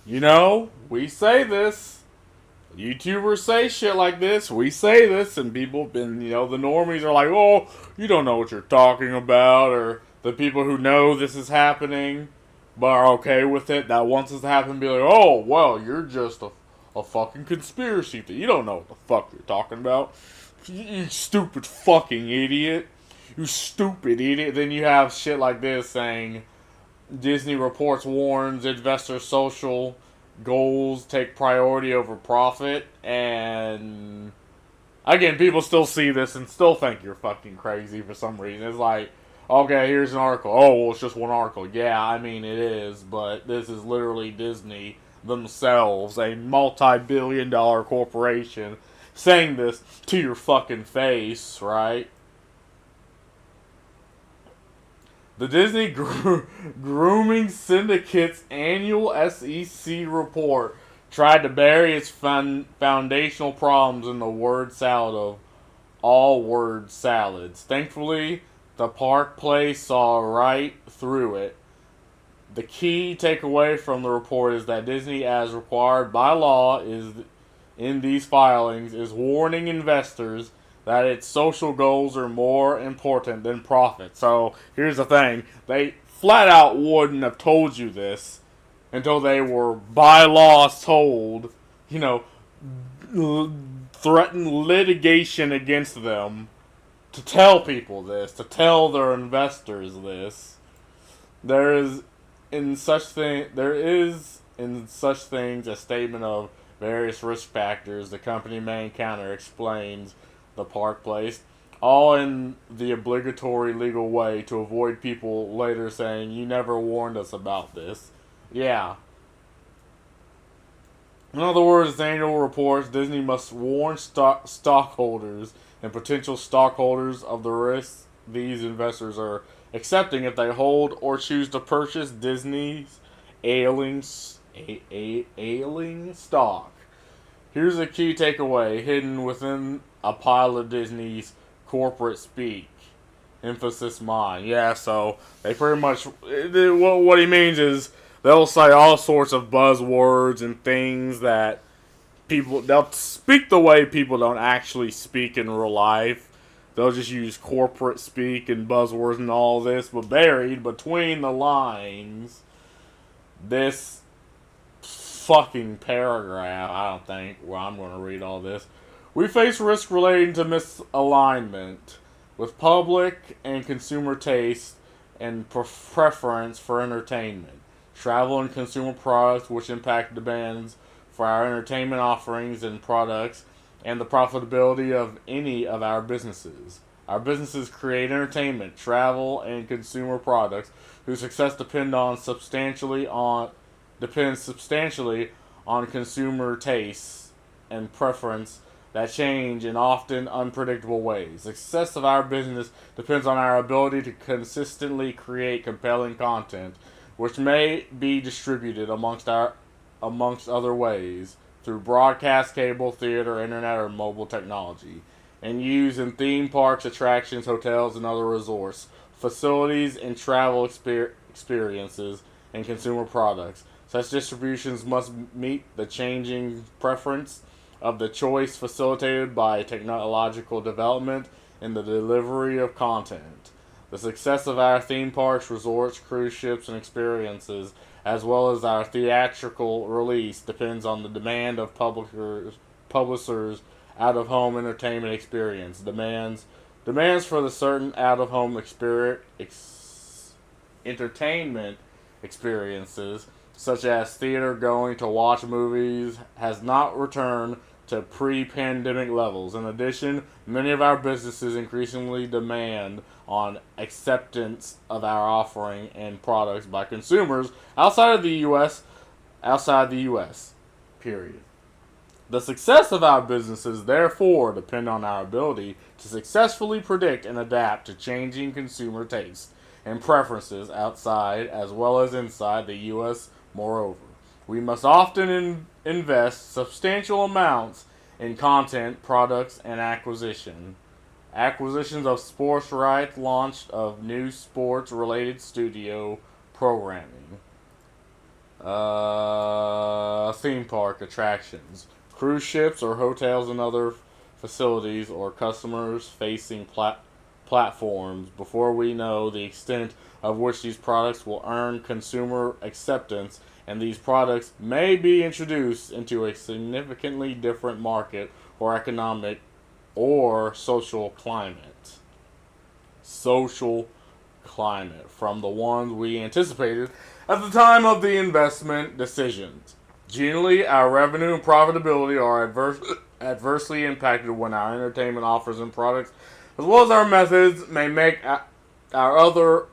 You know, we say this. YouTubers say shit like this. We say this, and people, and the normies are like, "Oh, you don't know what you're talking about," or the people who know this is happening but are okay with it, that wants this to happen, be like, "Oh, well, you're just a fucking conspiracy theory. You don't know what the fuck you're talking about. You stupid fucking idiot. You stupid idiot." Then you have shit like this saying, Disney reports warns investors social goals take priority over profit, and again, people still see this and still think you're fucking crazy for some reason. It's like, okay, here's an article. Oh, well, it's just one article. Yeah, I mean, it is, but this is literally Disney themselves, a multi-billion-dollar corporation, saying this to your fucking face, right? The Disney Grooming Syndicate's annual SEC report tried to bury its foundational problems in the word salad of all word salads. Thankfully, the Park Place saw right through it. The key takeaway from the report is that Disney, as required by law, is in these filings, is warning investors that its social goals are more important than profit. So here's the thing: they flat out wouldn't have told you this until they were by law told, you know, threaten litigation against them to tell people this, to tell their investors this. There is there is in such things a statement of various risk factors the company may encounter, explains the Park Place, all in the obligatory legal way to avoid people later saying you never warned us about this. Yeah. In other words, the annual reports Disney must warn stockholders and potential stockholders of the risks these investors are accepting if they hold or choose to purchase Disney's ailing, ailing stock. Here's a key takeaway hidden within a pile of Disney's corporate speak. Emphasis mine. Yeah, so they pretty much. What he means is they'll say all sorts of buzzwords and things that they'll speak the way people don't actually speak in real life. They'll just use corporate speak and buzzwords and all this, but buried between the lines, this fucking paragraph, I don't think, well, I'm going to read all this. We face risk relating to misalignment with public and consumer taste and preference for entertainment, travel, and consumer products, which impact demands for our entertainment offerings and products, and the profitability of any of our businesses. Our businesses create entertainment, travel, and consumer products whose success depends substantially on consumer tastes and preference that change in often unpredictable ways. The success of our business depends on our ability to consistently create compelling content, which may be distributed amongst other ways through broadcast, cable, theater, internet, or mobile technology, and used in theme parks, attractions, hotels, and other resorts, facilities, and travel experiences and consumer products. Such distributions must meet the changing preference of the choice facilitated by technological development in the delivery of content. The success of our theme parks, resorts, cruise ships, and experiences, as well as our theatrical release, depends on the demand of publishers' out-of-home entertainment experience. Demands for the certain out-of-home entertainment experiences, such as theater going to watch movies, has not returned to pre pandemic levels. In addition, many of our businesses increasingly demand on acceptance of our offering and products by consumers outside the US. Period. The success of our businesses therefore depend on our ability to successfully predict and adapt to changing consumer tastes and preferences outside as well as inside the US. Moreover, we must often invest substantial amounts in content, products, and acquisitions of sports rights, launch of new sports related studio programming. theme park attractions, cruise ships or hotels and other facilities or customers facing platforms before we know the extent of which these products will earn consumer acceptance, and these products may be introduced into a significantly different market or economic or social climate. Social climate from the ones we anticipated at the time of the investment decisions. Generally, our revenue and profitability are adversely impacted when our entertainment offers and products, as well as our methods, may make our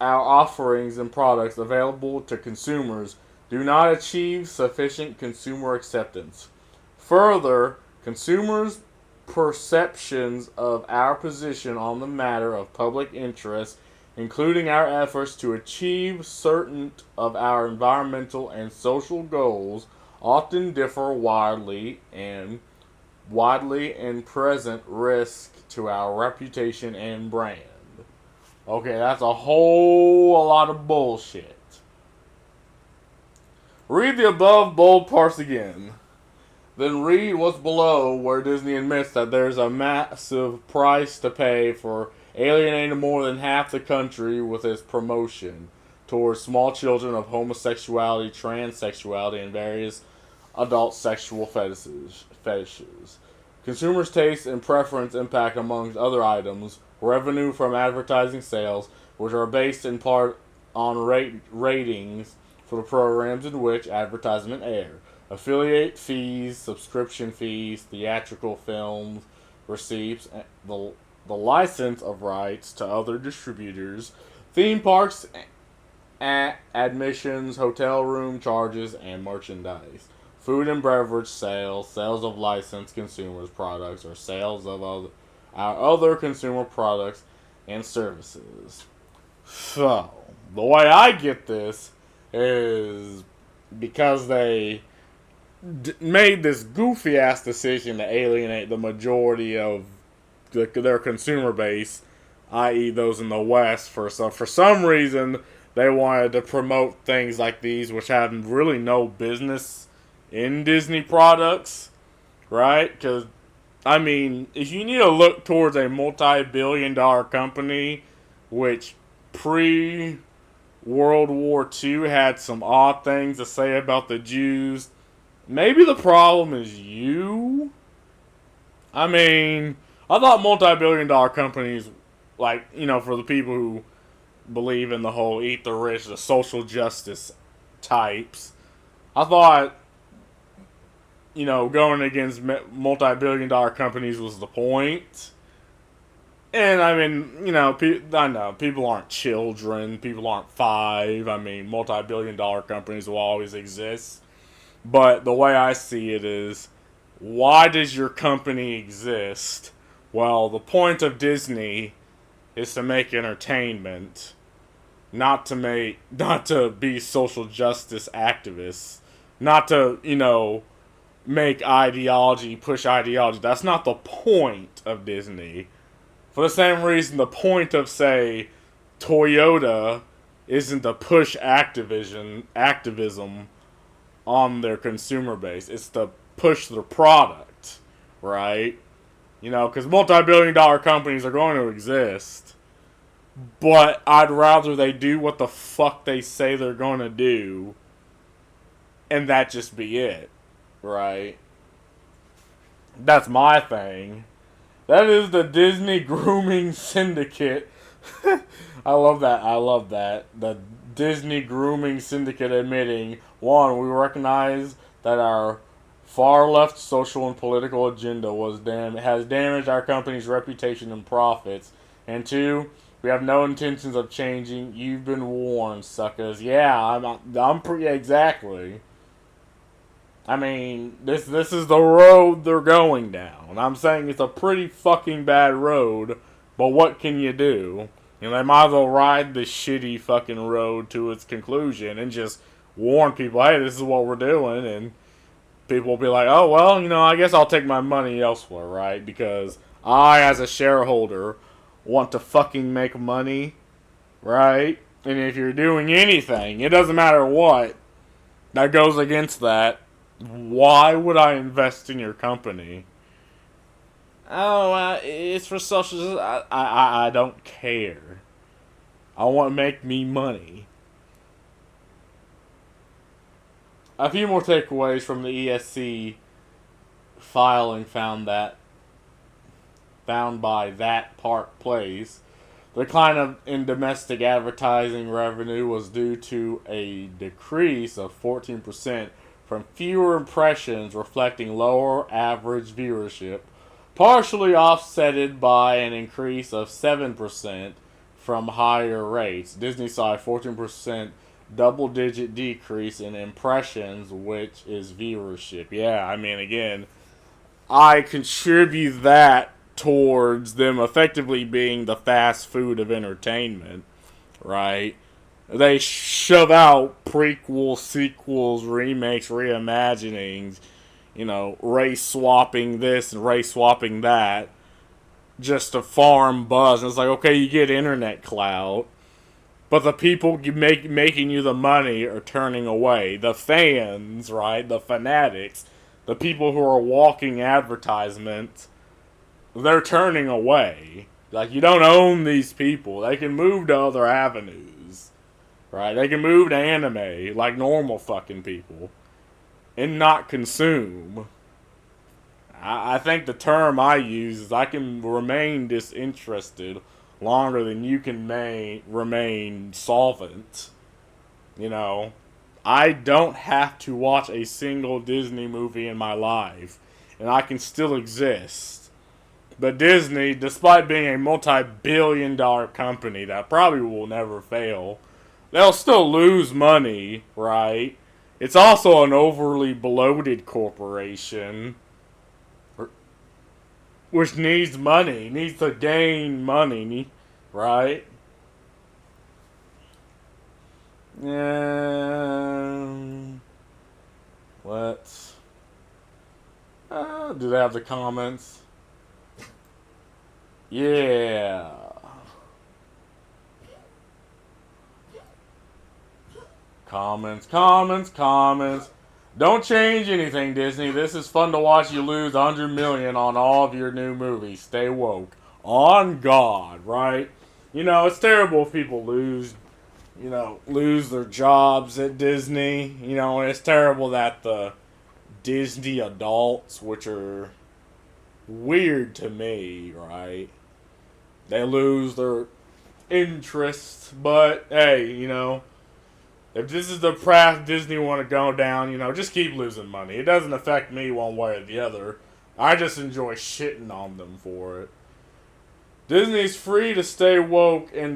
offerings and products available to consumers do not achieve sufficient consumer acceptance. Further, consumers' perceptions of our position on the matter of public interest, including our efforts to achieve certain of our environmental and social goals, often differ widely and present risk to our reputation and brand. Okay, that's a whole lot of bullshit. Read the above bold parts again. Then read what's below, where Disney admits that there's a massive price to pay for alienating more than half the country with its promotion towards small children of homosexuality, transsexuality, and various adult sexual fetishes. Consumers' taste and preference impact, among other items, revenue from advertising sales, which are based in part on ratings for the programs in which advertisement air, affiliate fees, subscription fees, theatrical films, receipts, the license of rights to other distributors, theme parks, admissions, hotel room charges, and merchandise. Food and beverage sales, sales of licensed consumers' products, or sales of our other consumer products and services. So, the way I get this is because they made this goofy ass decision to alienate the majority of their consumer base, i.e., those in the West. For some reason, they wanted to promote things like these, which have really no business in Disney products, right? Because, I mean, if you need to look towards a multi-billion-dollar company, which pre-World War II had some odd things to say about the Jews, maybe the problem is you? I mean, I thought multi-billion-dollar companies, like, for the people who believe in the whole eat the rich, the social justice types, I thought going against multi-billion-dollar companies was the point. And, I mean, I know, people aren't children, people aren't 5, I mean, multi-billion-dollar companies will always exist. But the way I see it is, why does your company exist? Well, the point of Disney is to make entertainment, not to be social justice activists, not to, push ideology. That's not the point of Disney. For the same reason, the point of, say, Toyota isn't to push activism on their consumer base. It's to push their product, right? Because multi-billion-dollar companies are going to exist. But I'd rather they do what the fuck they say they're going to do, and that just be it, right? That's my thing. That is the Disney Grooming Syndicate. I love that. The Disney Grooming Syndicate admitting, one, we recognize that our far-left social and political agenda has damaged our company's reputation and profits, and two, we have no intentions of changing. You've been warned, suckers. Yeah, I'm pretty exactly. I mean, this is the road they're going down. I'm saying it's a pretty fucking bad road, but what can you do? They might as well ride this shitty fucking road to its conclusion and just warn people, hey, this is what we're doing, and people will be like, oh, well, I guess I'll take my money elsewhere, right? Because I, as a shareholder, want to fucking make money, right? And if you're doing anything, it doesn't matter what, that goes against that, Why would I invest in your company? Oh, it's for social. I don't care. I want to make me money. A few more takeaways from the ESC filing found by That Park Place. The decline in domestic advertising revenue was due to a decrease of 14% from fewer impressions reflecting lower average viewership, partially offset by an increase of 7% from higher rates. Disney saw a 14% double digit decrease in impressions, which is viewership. Yeah, I mean, again, I contribute that towards them effectively being the fast food of entertainment, right? They shove out prequels, sequels, remakes, reimaginings, race swapping this and race swapping that, just to farm buzz. And it's like, okay, you get internet clout, but the people making you the money are turning away. The fans, right? The fanatics, the people who are walking advertisements, they're turning away. Like, you don't own these people. They can move to other avenues, right? They can move to anime like normal fucking people and not consume. I think the term I use is I can remain disinterested longer than you can remain solvent. You know, I don't have to watch a single Disney movie in my life, and I can still exist. But Disney, despite being a multi-billion-dollar company that probably will never fail, they'll still lose money, right? It's also an overly bloated corporation, which needs money, needs to gain money, right? And let's. Do they have the comments? Yeah. Comments. Don't change anything, Disney. This is fun to watch you lose 100 million on all of your new movies. Stay woke. On God, right? It's terrible if people lose their jobs at Disney. And it's terrible that the Disney adults, which are weird to me, right? They lose their interest, but hey, if this is the path Disney want to go down, just keep losing money. It doesn't affect me one way or the other. I just enjoy shitting on them for it. Disney's free to stay woke and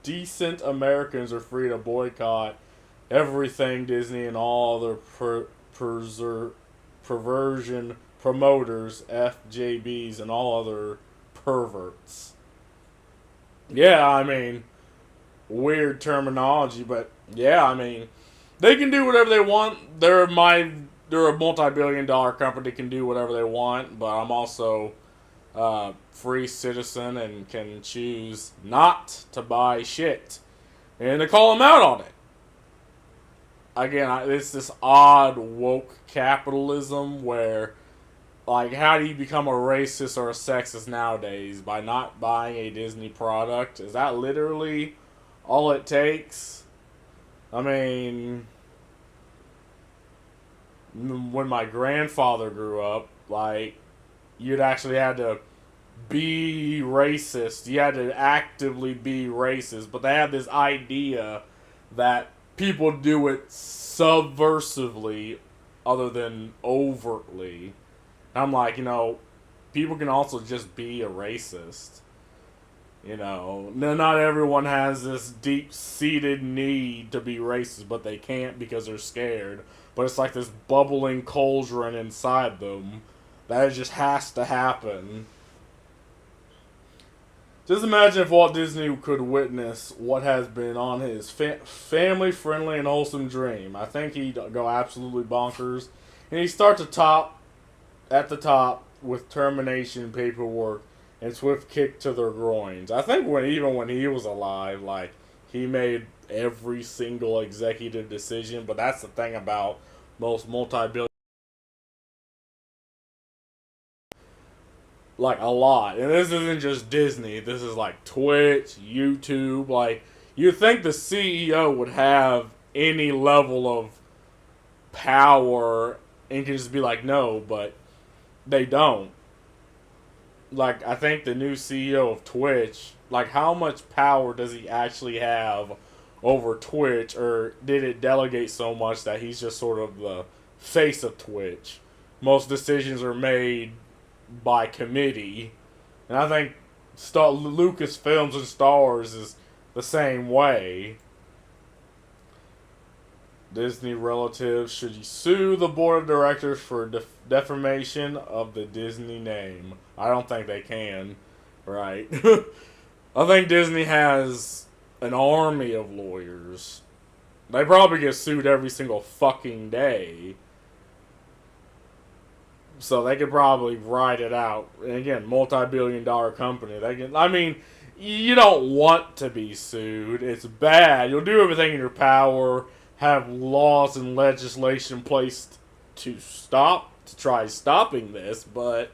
decent Americans are free to boycott everything Disney and all other perversion promoters, FJBs, and all other perverts. Yeah, I mean, weird terminology, but yeah, I mean, they can do whatever they want. They're a multi-billion-dollar company, can do whatever they want, but I'm also a free citizen and can choose not to buy shit and to call them out on it. Again, it's this odd woke capitalism where, like, how do you become a racist or a sexist nowadays? By not buying a Disney product? Is that literally all it takes? I mean, when my grandfather grew up, like, you'd actually had to be racist. You had to actively be racist. But they have this idea that people do it subversively other than overtly. I'm like, people can also just be a racist. Not everyone has this deep-seated need to be racist, but they can't because they're scared. But it's like this bubbling cauldron inside them that just has to happen. Just imagine if Walt Disney could witness what has been on his family-friendly and wholesome dream. I think he'd go absolutely bonkers. And he'd start at the top with termination paperwork and swift kick to their groins. I think even when he was alive, like, he made every single executive decision, but that's the thing about most multi-billion, like a lot. And this isn't just Disney. This is like Twitch, YouTube. Like you think the CEO would have any level of power and can just be like, no, but they don't. Like I think the new CEO of Twitch, like how much power does he actually have over Twitch, or did it delegate so much that he's just sort of the face of Twitch? Most decisions are made by committee, and I think Lucasfilms and Star Wars is the same way. Disney relatives should sue the board of directors for defamation of the Disney name. I don't think they can, right? I think Disney has an army of lawyers. They probably get sued every single fucking day. So they could probably ride it out. And again, multi-billion-dollar company. They can. I mean, you don't want to be sued. It's bad. You'll do everything in your power. Have laws and legislation placed to try stopping this, but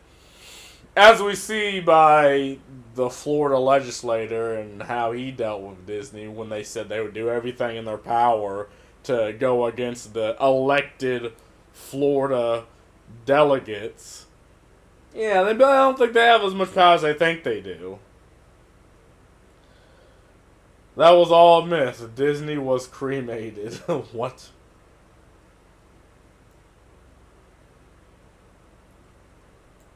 as we see by the Florida legislator and how he dealt with Disney when they said they would do everything in their power to go against the elected Florida delegates. Yeah, I don't think they have as much power as they think they do. That was all a myth. Disney was cremated. What?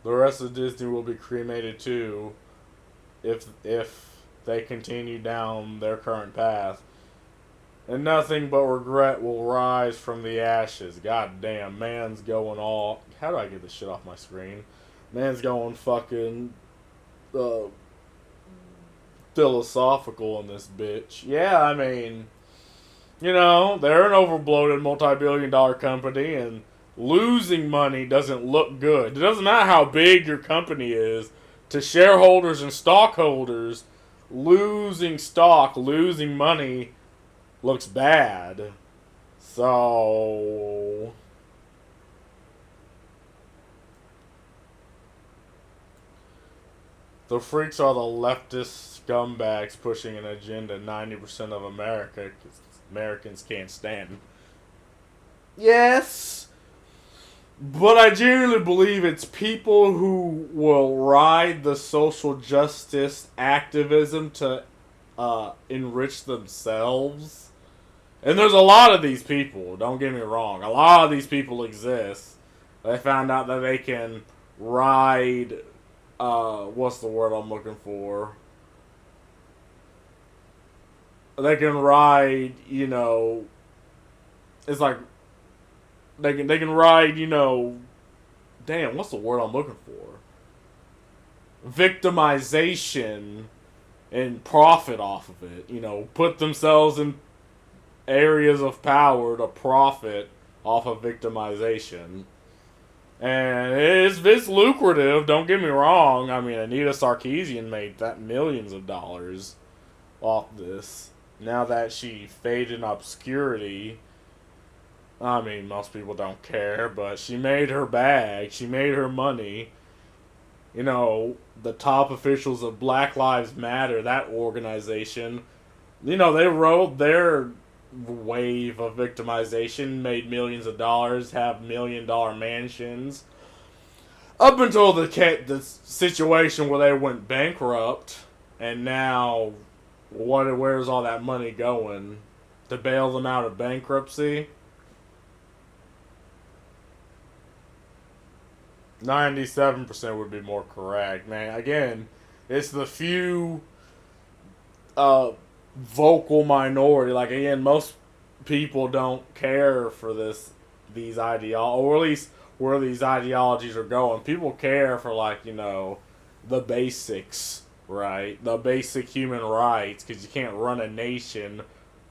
The rest of Disney will be cremated too if they continue down their current path. And nothing but regret will rise from the ashes. God damn, man's going all... How do I get this shit off my screen? Man's going fucking... philosophical in this bitch. Yeah, I mean... You know, they're an overbloated multi-billion-dollar company, and losing money doesn't look good. It doesn't matter how big your company is. To shareholders and stockholders, losing stock, losing money looks bad. So... The freaks are the leftist scumbags pushing an agenda 90% of Americans can't stand. Yes, but I genuinely believe it's people who will ride the social justice activism to enrich themselves. And there's a lot of these people, don't get me wrong. A lot of these people exist. They found out that they can ride... what's the word I'm looking for? They can ride, you know... It's like... They can ride, you know... Damn, what's the word I'm looking for? Victimization and profit off of it. You know, put themselves in areas of power to profit off of victimization. And it's lucrative, don't get me wrong. I mean, Anita Sarkeesian made that millions of dollars off this. Now that she faded in obscurity, I mean, most people don't care, but she made her bag. She made her money. You know, the top officials of Black Lives Matter, that organization, you know, they rode their wave of victimization, made millions of dollars, have $1 million mansions. Up until the situation where they went bankrupt, and now, where's all that money going? To bail them out of bankruptcy? 97% would be more correct, man. Again, it's the few vocal minority. Like, again, most people don't care for these ideologies, or at least where these ideologies are going. People care for, like, you know, the basics, right? The basic human rights, because you can't run a nation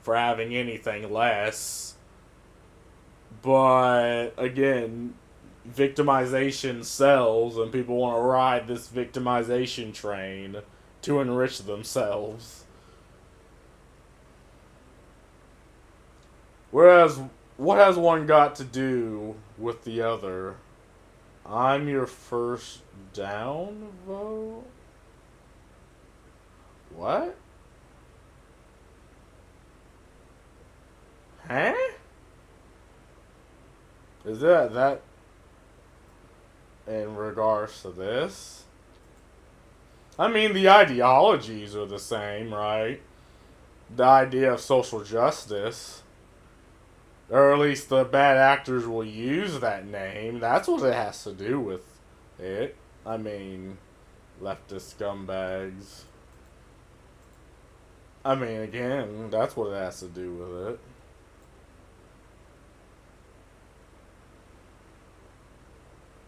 for having anything less. But, again, victimization sells, and people want to ride this victimization train to enrich themselves. Whereas, what has one got to do with the other? I'm your first down vote? What? Huh? Is that in regards to this? I mean, the ideologies are the same, right? The idea of social justice. Or at least the bad actors will use that name. That's what it has to do with it. I mean, leftist scumbags. I mean, again, that's what it has to do with it.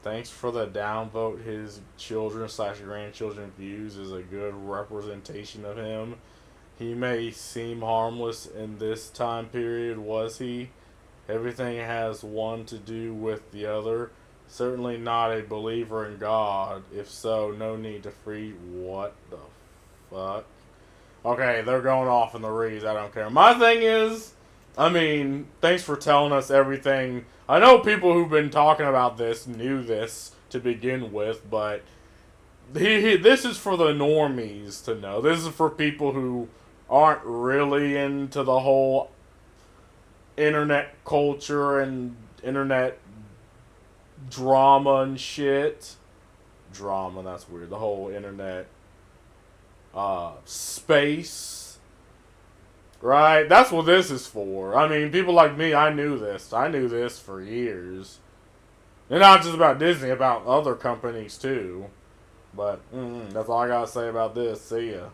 Thanks for the downvote. His children slash grandchildren views is a good representation of him. He may seem harmless in this time period, was he? Everything has one to do with the other. Certainly not a believer in God. If so, no need to free. What the fuck? Okay, they're going off in the reeds. I don't care. My thing is, I mean, thanks for telling us everything. I know people who've been talking about this knew this to begin with, but this is for the normies to know. This is for people who aren't really into the whole internet culture and internet drama and shit. Drama, that's weird. The whole internet space. Right? That's what this is for. I mean, people like me, I knew this. I knew this for years. And not just about Disney, about other companies too. But that's all I gotta say about this. See ya.